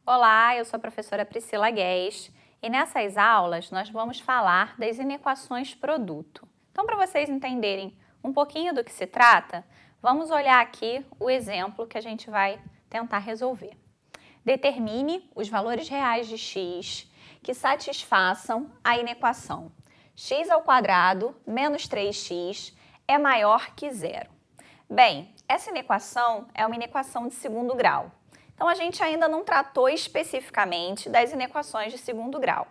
Olá, eu sou a professora Priscila Guedes e nessas aulas nós vamos falar das inequações produto. Então, para vocês entenderem um pouquinho do que se trata, vamos olhar aqui o exemplo que a gente vai tentar resolver. Determine os valores reais de x que satisfaçam a inequação x² menos 3x é maior que zero. Bem, essa inequação é uma inequação de segundo grau. Então, a gente ainda não tratou especificamente das inequações de segundo grau.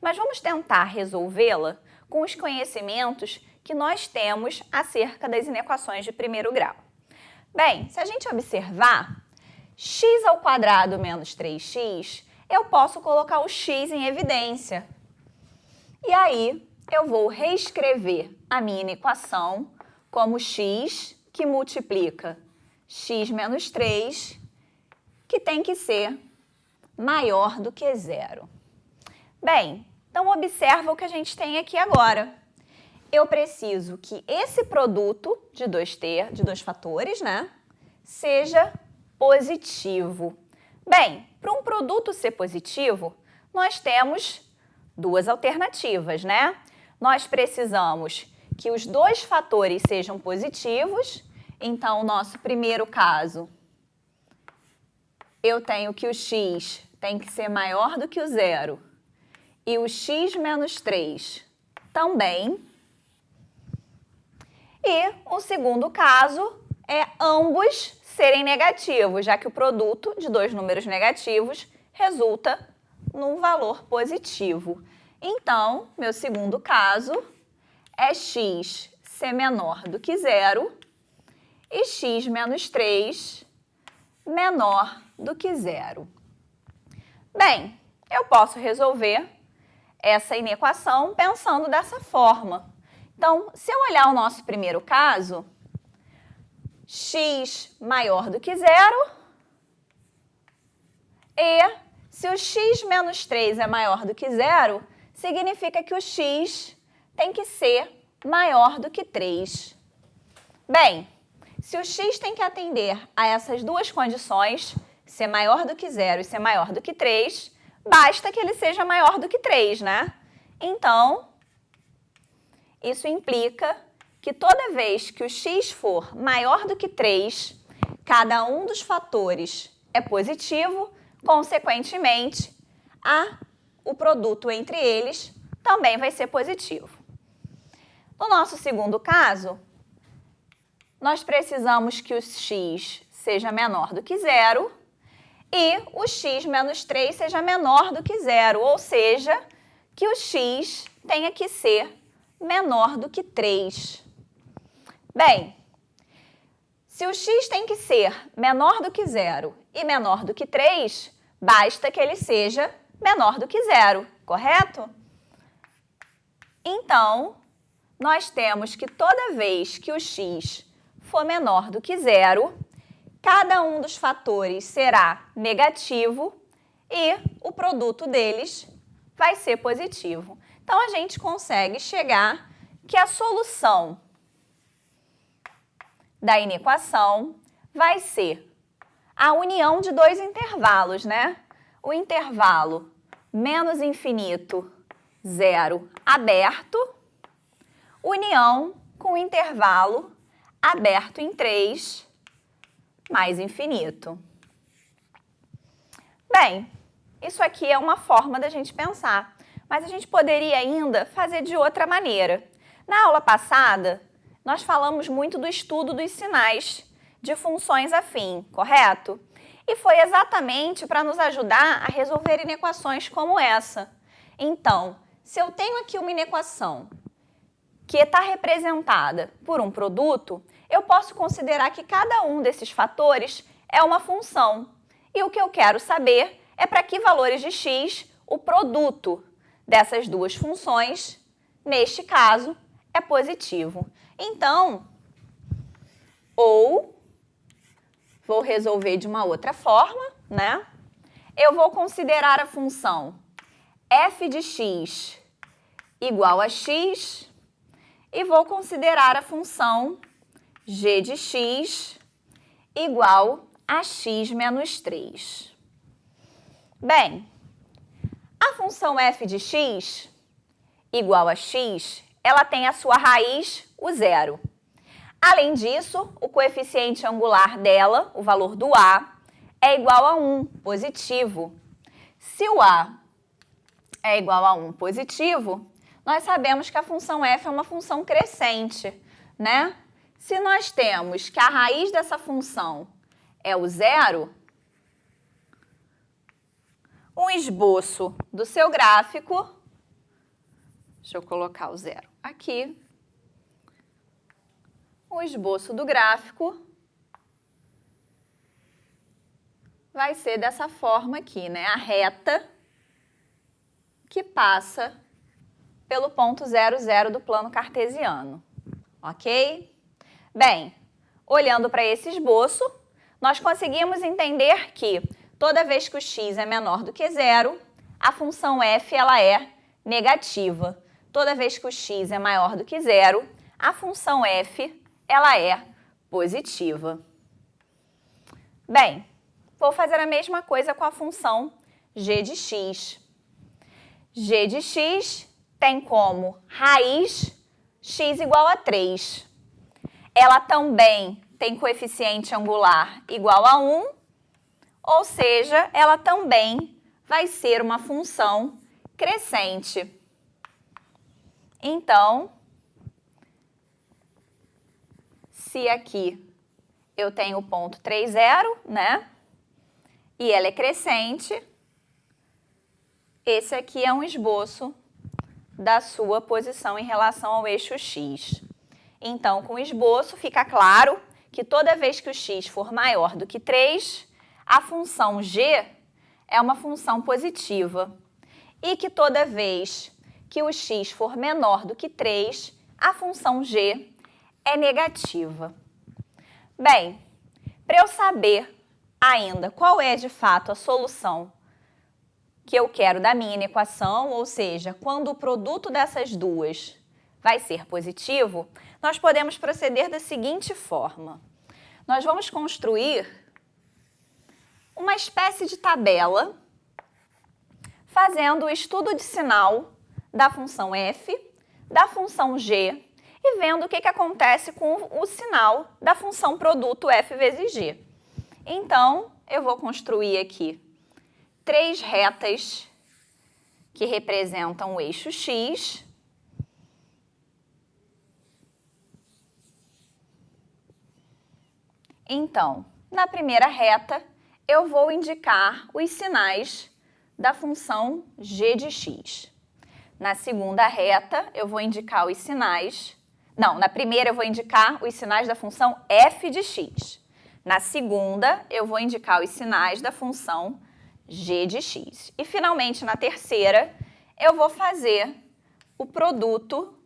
Mas vamos tentar resolvê-la com os conhecimentos que nós temos acerca das inequações de primeiro grau. Bem, se a gente observar, x² menos 3x, eu posso colocar o x em evidência. E aí, eu vou reescrever a minha inequação como x que multiplica x menos 3, que tem que ser maior do que zero. Bem, então observa o que a gente tem aqui agora. Eu preciso que esse produto de dois fatores, né, seja positivo. Bem, para um produto ser positivo, nós temos duas alternativas, né? Nós precisamos que os dois fatores sejam positivos. Então, o nosso primeiro caso, eu tenho que o x tem que ser maior do que o zero e o x menos 3 também. E o segundo caso é ambos serem negativos, já que o produto de dois números negativos resulta num valor positivo. Então, meu segundo caso é x ser menor do que zero e x menos 3 menor do que zero. Bem, eu posso resolver essa inequação pensando dessa forma. Então, se eu olhar o nosso primeiro caso, x maior do que zero, e se o x menos 3 é maior do que zero, significa que o x tem que ser maior do que 3. Bem, se o x tem que atender a essas duas condições, ser maior do que zero e ser maior do que 3, basta que ele seja maior do que 3, né? Então, isso implica que toda vez que o x for maior do que 3, cada um dos fatores é positivo, consequentemente, o produto entre eles também vai ser positivo. No nosso segundo caso, nós precisamos que o x seja menor do que zero e o x menos 3 seja menor do que zero, ou seja, que o x tenha que ser menor do que 3. Bem, se o x tem que ser menor do que zero e menor do que 3, basta que ele seja menor do que zero, correto? Então, nós temos que toda vez que o x for menor do que zero, cada um dos fatores será negativo e o produto deles vai ser positivo. Então, a gente consegue chegar que a solução da inequação vai ser a união de dois intervalos, né? O intervalo menos infinito, zero, aberto, união com o intervalo aberto em 3, mais infinito. Bem, isso aqui é uma forma da gente pensar, mas a gente poderia ainda fazer de outra maneira. Na aula passada, nós falamos muito do estudo dos sinais de funções afim, correto? E foi exatamente para nos ajudar a resolver inequações como essa. Então, se eu tenho aqui uma inequação que está representada por um produto, eu posso considerar que cada um desses fatores é uma função. E o que eu quero saber é para que valores de x o produto dessas duas funções, neste caso, é positivo. Então, ou vou resolver de uma outra forma, né? Eu vou considerar a função f de x igual a x e vou considerar a função g de x igual a x menos 3. Bem, a função f de x igual a x, ela tem a sua raiz, o zero. Além disso, o coeficiente angular dela, o valor do a, é igual a 1, positivo. Se o a é igual a 1 positivo, nós sabemos que a função f é uma função crescente, né? Se nós temos que a raiz dessa função é o zero, um esboço do seu gráfico, deixa eu colocar o zero aqui, o esboço do gráfico vai ser dessa forma aqui, né? A reta que passa pelo ponto 0, 0 do plano cartesiano, ok? Bem, olhando para esse esboço, nós conseguimos entender que toda vez que o x é menor do que zero, a função f ela é negativa. Toda vez que o x é maior do que zero, a função f ela é positiva. Bem, vou fazer a mesma coisa com a função g de x. G de x tem como raiz x igual a 3. Ela também tem coeficiente angular igual a 1, ou seja, ela também vai ser uma função crescente. Então, se aqui eu tenho o ponto 3, 0, né? E ela é crescente, esse aqui é um esboço da sua posição em relação ao eixo x. Então, com o esboço, fica claro que toda vez que o x for maior do que 3, a função g é uma função positiva. E que toda vez que o x for menor do que 3, a função g é negativa. Bem, para eu saber ainda qual é de fato a solução que eu quero da minha equação, ou seja, quando o produto dessas duas vai ser positivo, nós podemos proceder da seguinte forma. Nós vamos construir uma espécie de tabela fazendo o estudo de sinal da função f, da função g e vendo o que acontece com o sinal da função produto f vezes g. Então, eu vou construir aqui 3 retas que representam o eixo x. Então, na primeira reta, eu vou indicar os sinais da função g de x. Na segunda reta, eu vou indicar os sinais... Não, na primeira eu vou indicar os sinais da função f de x. Na segunda, eu vou indicar os sinais da função g de x. E, finalmente, na terceira, eu vou fazer o produto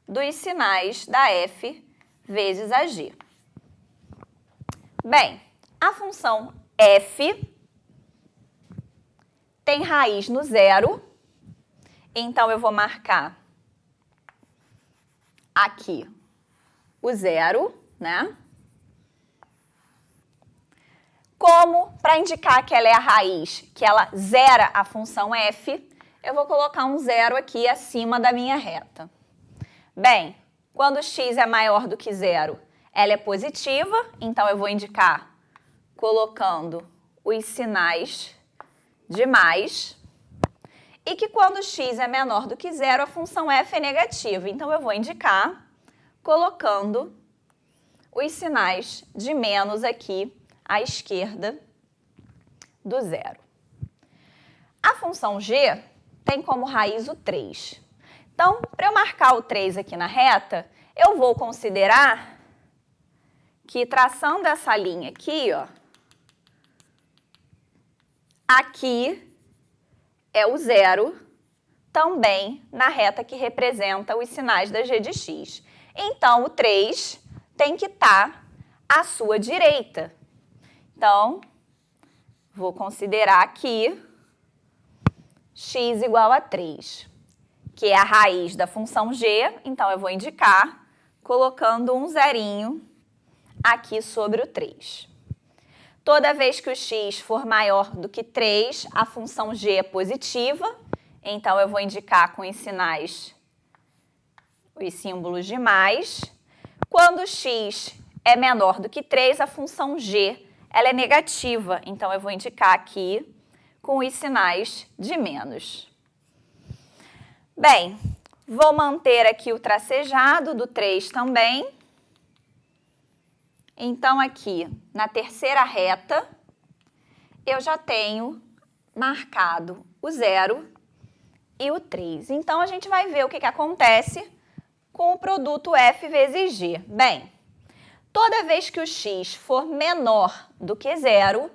dos sinais da f vezes a g. Bem, a função f tem raiz no zero, então eu vou marcar aqui o zero, né? Como, para indicar que ela é a raiz, que ela zera a função f, eu vou colocar um zero aqui acima da minha reta. Bem, quando x é maior do que zero, ela é positiva, então eu vou indicar colocando os sinais de mais. E que quando x é menor do que zero, a função f é negativa, então eu vou indicar colocando os sinais de menos aqui à esquerda do zero. A função g tem como raiz o 3. Então, para eu marcar o 3 aqui na reta, eu vou considerar que traçando essa linha aqui, ó, aqui é o zero, também na reta que representa os sinais da g de x. Então, o 3 tem que estar à sua direita. Então, vou considerar aqui x igual a 3, que é a raiz da função g, então eu vou indicar colocando um zerinho aqui sobre o 3. Toda vez que o x for maior do que 3, a função g é positiva. Então, eu vou indicar com os sinais, os símbolos de mais. Quando o x é menor do que 3, a função g ela é negativa. Então, eu vou indicar aqui com os sinais de menos. Bem, vou manter aqui o tracejado do 3 também. Então, aqui na terceira reta, eu já tenho marcado o 0 e o 3. Então, a gente vai ver o que acontece com o produto f vezes g. Bem, toda vez que o x for menor do que 0,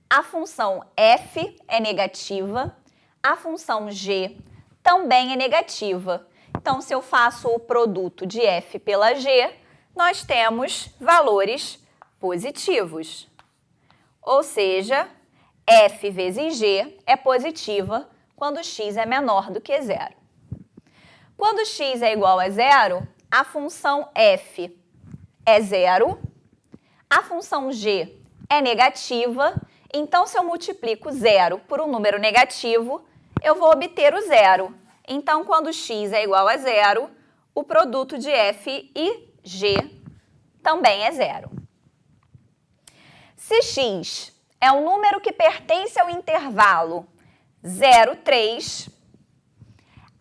a função f é negativa, a função g também é negativa. Então, se eu faço o produto de f pela g, nós temos valores positivos. Ou seja, f vezes g é positiva quando x é menor do que 0. Quando x é igual a 0, a função f é 0, a função g é negativa, então se eu multiplico 0 por um número negativo, eu vou obter o 0. Então, quando x é igual a 0, o produto de f e g também é 0. Se x é um número que pertence ao intervalo 0, 3,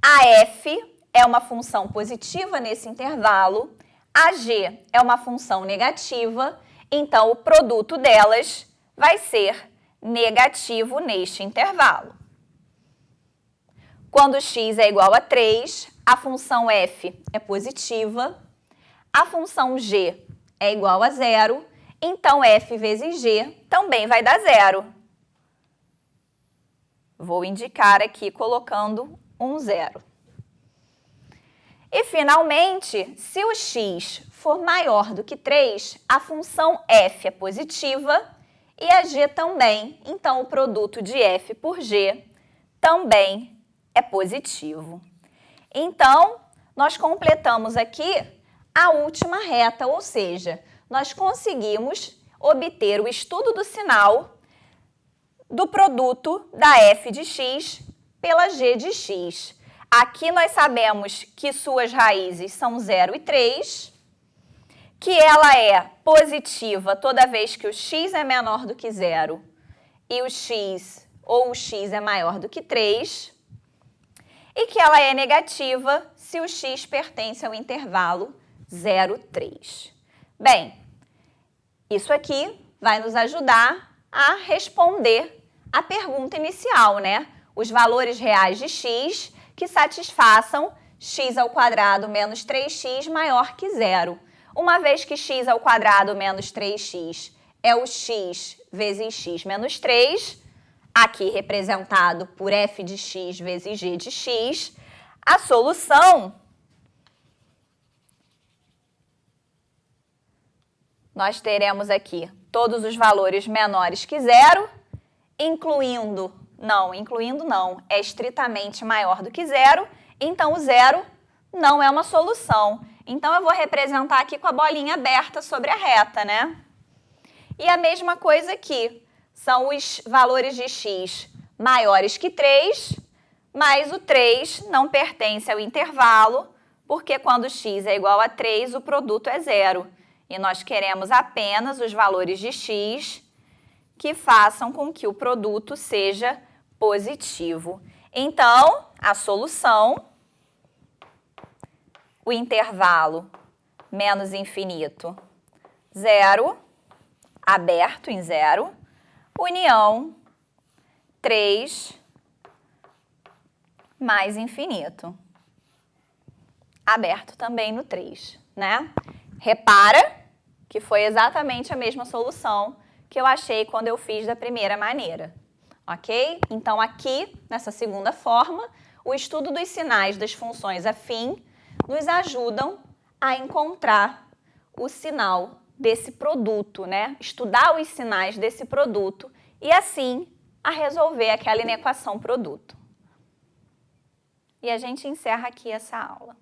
a f é uma função positiva nesse intervalo, a g é uma função negativa, então o produto delas vai ser negativo neste intervalo. Quando x é igual a 3, a função f é positiva, a função g é igual a 0, então f vezes g também vai dar 0. Vou indicar aqui colocando um 0. E, finalmente, se o x for maior do que 3, a função f é positiva e a g também. Então, o produto de f por g também é positivo. Então, nós completamos aqui a última reta, ou seja, nós conseguimos obter o estudo do sinal do produto da f de x pela g de x. Aqui nós sabemos que suas raízes são 0 e 3, que ela é positiva toda vez que o x é menor do que 0 e o x é maior do que 3, e que ela é negativa se o x pertence ao intervalo 0, 3. Bem, isso aqui vai nos ajudar a responder a pergunta inicial, né? Os valores reais de x que satisfaçam x² menos 3x maior que 0. Uma vez que x² menos 3x é o x vezes x menos 3, aqui representado por f de x vezes g de x, a solução, nós teremos aqui todos os valores menores que 0, incluindo não, é estritamente maior do que 0, então o 0 não é uma solução. Então, eu vou representar aqui com a bolinha aberta sobre a reta, né? E a mesma coisa aqui, são os valores de x maiores que 3, mas o 3 não pertence ao intervalo, porque quando x é igual a 3, o produto é 0. E nós queremos apenas os valores de x que façam com que o produto seja positivo. Então, a solução, o intervalo menos infinito, 0, aberto em 0, união 3 mais infinito, aberto também no 3, né? Repara que foi exatamente a mesma solução que eu achei quando eu fiz da primeira maneira, ok? Então, aqui, nessa segunda forma, o estudo dos sinais das funções afim nos ajudam a encontrar o sinal desse produto, né? Estudar os sinais desse produto e, assim, a resolver aquela inequação produto. E a gente encerra aqui essa aula.